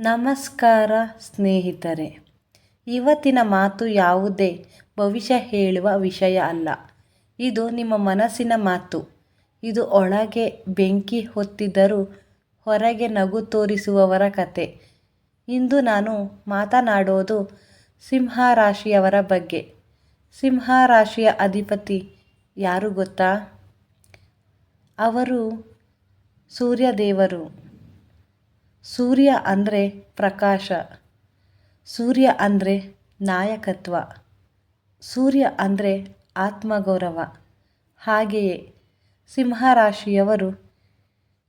ನಮಸ್ಕಾರ ಸ್ನೇಹಿತರೆ. ಇವತ್ತಿನ ಮಾತು ಯಾವುದೇ ಭವಿಷ್ಯ ಹೇಳುವ ವಿಷಯ ಅಲ್ಲ. ಇದು ನಿಮ್ಮ ಮನಸ್ಸಿನ ಮಾತು. ಇದು ಒಳಗೆ ಬೆಂಕಿ ಹೊತ್ತಿದ್ದರೂ ಹೊರಗೆ ನಗು ತೋರಿಸುವವರ ಕತೆ. ಇಂದು ನಾನು ಮಾತನಾಡೋದು ಸಿಂಹರಾಶಿಯವರ ಬಗ್ಗೆ. ಸಿಂಹರಾಶಿಯ ಅಧಿಪತಿ ಯಾರು ಗೊತ್ತಾ? ಅವರು ಸೂರ್ಯದೇವರು. ಸೂರ್ಯ ಅಂದರೆ ಪ್ರಕಾಶ, ಸೂರ್ಯ ಅಂದರೆ ನಾಯಕತ್ವ, ಸೂರ್ಯ ಅಂದರೆ ಆತ್ಮಗೌರವ. ಹಾಗೆಯೇ ಸಿಂಹರಾಶಿಯವರು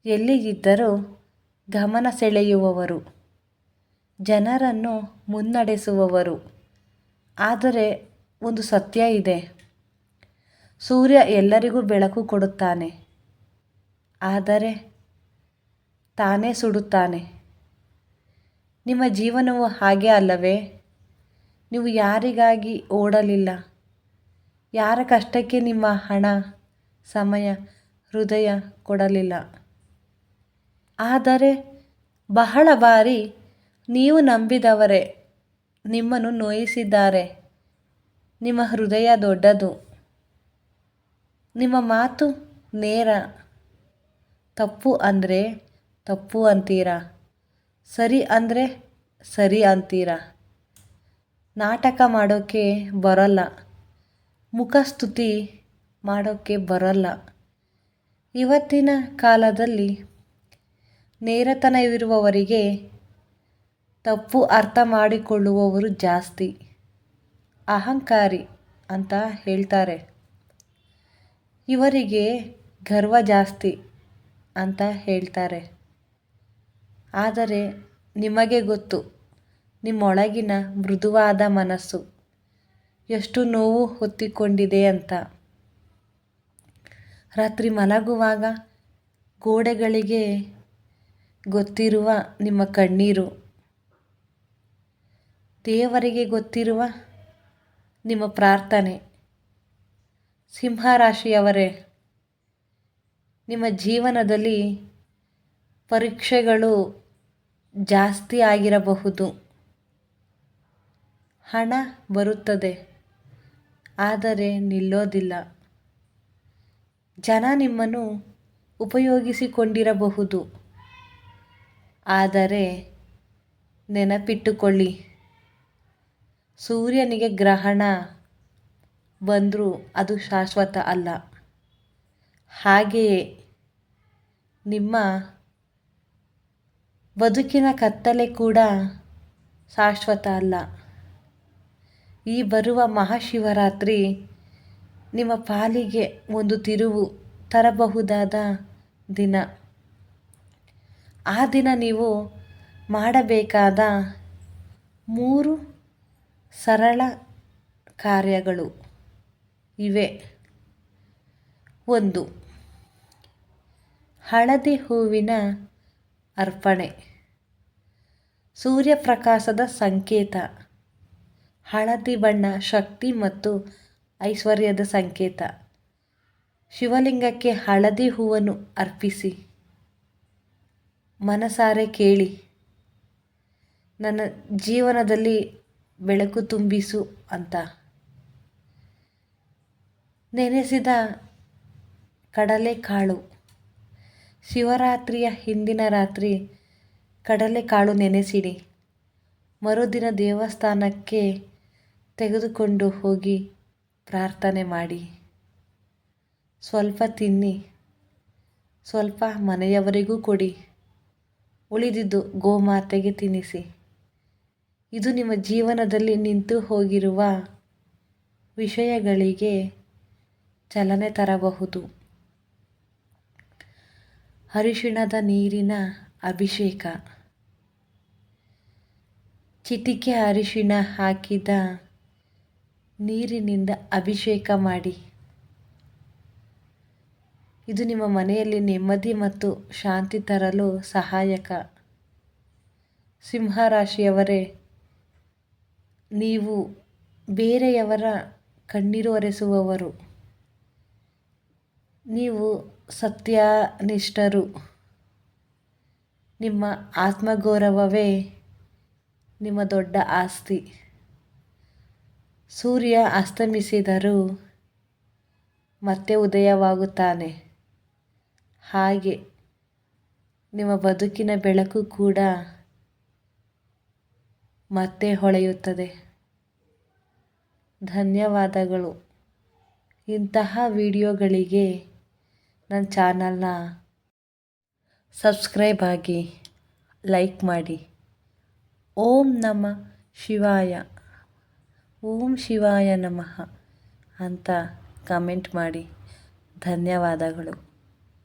ಎಲ್ಲಿದ್ದರೂ ಗಮನ ಸೆಳೆಯುವವರು, ಜನರನ್ನು ಮುನ್ನಡೆಸುವವರು. ಆದರೆ ಒಂದು ಸತ್ಯ ಇದೆ, ಸೂರ್ಯ ಎಲ್ಲರಿಗೂ ಬೆಳಕು ಕೊಡುತ್ತಾನೆ, ಆದರೆ ತಾನೇ ಸುಡುತ್ತಾನೆ. ನಿಮ್ಮ ಜೀವನವು ಹಾಗೆ ಅಲ್ಲವೇ? ನೀವು ಯಾರಿಗಾಗಿ ಓಡಲಿಲ್ಲ, ಯಾರ ಕಷ್ಟಕ್ಕೆ ನಿಮ್ಮ ಹಣ, ಸಮಯ, ಹೃದಯ ಕೊಡಲಿಲ್ಲ. ಆದರೆ ಬಹಳ ಬಾರಿ ನೀವು ನಂಬಿದವರೇ ನಿಮ್ಮನ್ನು ನೋಯಿಸಿದ್ದಾರೆ. ನಿಮ್ಮ ಹೃದಯ ದೊಡ್ಡದು, ನಿಮ್ಮ ಮಾತು ನೇರ. ತಪ್ಪು ಅಂದರೆ ತಪ್ಪು ಅಂತೀರಾ, ಸರಿ ಅಂದರೆ ಸರಿ ಅಂತೀರಾ. ನಾಟಕ ಮಾಡೋಕ್ಕೆ ಬರೋಲ್ಲ, ಮುಖಸ್ತುತಿ ಮಾಡೋಕ್ಕೆ ಬರೋಲ್ಲ. ಇವತ್ತಿನ ಕಾಲದಲ್ಲಿ ನೇರತನವಿರುವವರಿಗೆ ತಪ್ಪು ಅರ್ಥ ಮಾಡಿಕೊಳ್ಳುವವರು ಜಾಸ್ತಿ. ಅಹಂಕಾರಿ ಅಂತ ಹೇಳ್ತಾರೆ, ಇವರಿಗೆ ಗರ್ವ ಜಾಸ್ತಿ ಅಂತ ಹೇಳ್ತಾರೆ. ಆದರೆ ನಿಮಗೆ ಗೊತ್ತು, ನಿಮ್ಮೊಳಗಿನ ಮೃದುವಾದ ಮನಸ್ಸು ಎಷ್ಟು ನೋವು ಹೊತ್ತಿಕೊಂಡಿದೆ ಅಂತ. ರಾತ್ರಿ ಮಲಗುವಾಗ ಗೋಡೆಗಳಿಗೆ ಗೊತ್ತಿರುವ ನಿಮ್ಮ ಕಣ್ಣೀರು, ದೇವರಿಗೆ ಗೊತ್ತಿರುವ ನಿಮ್ಮ ಪ್ರಾರ್ಥನೆ. ಸಿಂಹರಾಶಿಯವರೇ, ನಿಮ್ಮ ಜೀವನದಲ್ಲಿ ಪರೀಕ್ಷೆಗಳು ಜಾಸ್ತಿ ಆಗಿರಬಹುದು. ಹಣ ಬರುತ್ತದೆ, ಆದರೆ ನಿಲ್ಲೋದಿಲ್ಲ. ಜನ ನಿಮ್ಮನ್ನು ಉಪಯೋಗಿಸಿಕೊಂಡಿರಬಹುದು. ಆದರೆ ನೆನಪಿಟ್ಟುಕೊಳ್ಳಿ, ಸೂರ್ಯನಿಗೆ ಗ್ರಹಣ ಬಂದರೂ ಅದು ಶಾಶ್ವತ ಅಲ್ಲ. ಹಾಗೆಯೇ ನಿಮ್ಮ ಬದುಕಿನ ಕತ್ತಲೆ ಕೂಡ ಶಾಶ್ವತ ಅಲ್ಲ. ಈ ಬರುವ ಮಹಾಶಿವರಾತ್ರಿ ನಿಮ್ಮ ಪಾಲಿಗೆ ಒಂದು ತಿರುವು ತರಬಹುದಾದ ದಿನ. ಆ ದಿನ ನೀವು ಮಾಡಬೇಕಾದ 3 ಸರಳ ಕಾರ್ಯಗಳು ಇವೆ. 1. ಹಳದಿ ಹೂವಿನ ಅರ್ಪಣೆ. ಸೂರ್ಯಪ್ರಕಾಶದ ಸಂಕೇತ. ಹಳದಿ ಬಣ್ಣ ಶಕ್ತಿ ಮತ್ತು ಐಶ್ವರ್ಯದ ಸಂಕೇತ. ಶಿವಲಿಂಗಕ್ಕೆ ಹಳದಿ ಹೂವನ್ನು ಅರ್ಪಿಸಿ ಮನಸಾರೆ ಕೇಳಿ, ನನ್ನ ಜೀವನದಲ್ಲಿ ಬೆಳಕು ತುಂಬಿಸು ಅಂತ. ನೆನೆಸಿದ ಕಡಲೆಕಾಳು. ಶಿವರಾತ್ರಿಯ ಹಿಂದಿನ ರಾತ್ರಿ ಕಡಲೆಕಾಳು ನೆನೆಸಿಡಿ. ಮರುದಿನ ದೇವಸ್ಥಾನಕ್ಕೆ ತೆಗೆದುಕೊಂಡು ಹೋಗಿ ಪ್ರಾರ್ಥನೆ ಮಾಡಿ. ಸ್ವಲ್ಪ ತಿನ್ನಿ, ಸ್ವಲ್ಪ ಮನೆಯವರಿಗೂ ಕೊಡಿ, ಉಳಿದಿದ್ದು ಗೋಮಾತೆಗೆ ತಿನ್ನಿಸಿ. ಇದು ನಿಮ್ಮ ಜೀವನದಲ್ಲಿ ನಿಂತು ಹೋಗಿರುವ ವಿಷಯಗಳಿಗೆ ಚಲನೆ ತರಬಹುದು. ಅರಿಶಿಣದ ನೀರಿನ ಅಭಿಷೇಕ. ಚಿಟಿಕೆ ಅರಿಶಿಣ ಹಾಕಿದ ನೀರಿನಿಂದ ಅಭಿಷೇಕ ಮಾಡಿ. ಇದು ನಿಮ್ಮ ಮನೆಯಲ್ಲಿ ನೆಮ್ಮದಿ ಮತ್ತು ಶಾಂತಿ ತರಲು ಸಹಾಯಕ. ಸಿಂಹರಾಶಿಯವರೇ, ನೀವು ಬೇರೆಯವರ ಕಣ್ಣೀರು ಒರೆಸುವವರು. ನೀವು ಸತ್ಯನಿಷ್ಠರು. ನಿಮ್ಮ ಆತ್ಮಗೌರವವೇ ನಿಮ್ಮ ದೊಡ್ಡ ಆಸ್ತಿ. ಸೂರ್ಯ ಅಸ್ತಮಿಸಿದರೂ ಮತ್ತೆ ಉದಯವಾಗುತ್ತಾನೆ. ಹಾಗೆ ನಿಮ್ಮ ಬದುಕಿನ ಬೆಳಕು ಕೂಡ ಮತ್ತೆ ಹೊಳೆಯುತ್ತದೆ. ಧನ್ಯವಾದಗಳು. ಇಂತಹ ವಿಡಿಯೋಗಳಿಗೆ ನನ್ನ ಚಾನಲ್ನ ಸಬ್ಸ್ಕ್ರೈಬ್ ಆಗಿ, ಲೈಕ್ ಮಾಡಿ. ಓಂ ನಮಃ ಶಿವಾಯ, ಓಂ ಶಿವಾಯ ನಮಃ ಅಂತ ಕಮೆಂಟ್ ಮಾಡಿ. ಧನ್ಯವಾದಗಳು.